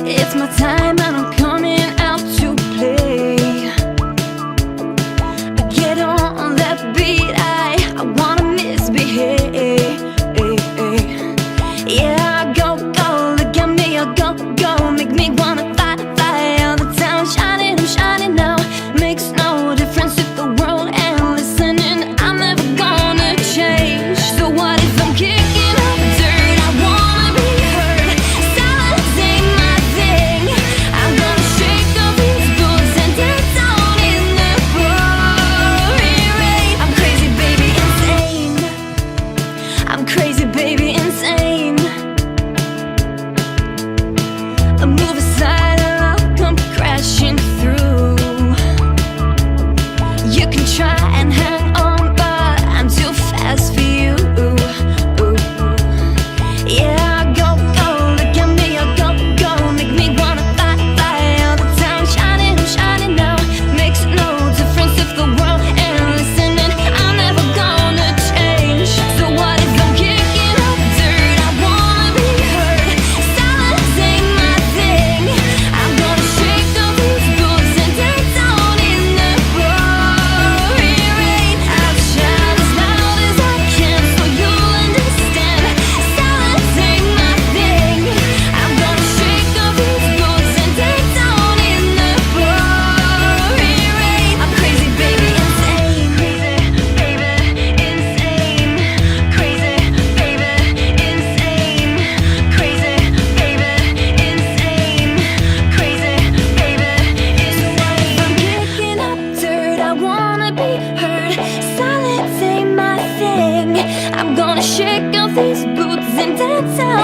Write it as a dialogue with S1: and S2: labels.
S1: It's my time and I'm coming out to play. Get on that beat, I wanna misbehave. Yeah, go, go, look at me, go, go, make me wanna fight, fight all the time. Shining, I'm shining now, makes no difference if the world ain't listening. I'm never gonna change. So what if I'm kicking up dirt? I wanna be heard. Silence ain't my thing. I'm gonna shake up these boots and dance down in the pouring rain. I'm crazy, baby, insane. I'm crazy, baby, insane. Move aside and I'll come crashing through. You can try and hang on, but I'm too fast for you. Yeah, go, go, look at me, go, go, make me wanna fight, fight all the time. Shining, I'm shining now, makes no difference if the world ain't listening. I'm never gonna change. So what if I'm kicking up dirt? I wanna be heard. Silence ain't my thing. I'm gonna shake up these boots and dance down in the pouring rain. I'll shout as loud as I can so you'll understand. Silence ain't my thing. I'm gonna shake up these boots and dance down in the pouring rain. I'm crazy, baby, insane. Crazy, baby, insane. Crazy, baby, insane. Crazy, baby, insane. Crazy, baby, insane. I'm kicking up dirt, I wanna be heard. Silence ain't my thing. I'm gonna shake off these boots and dance out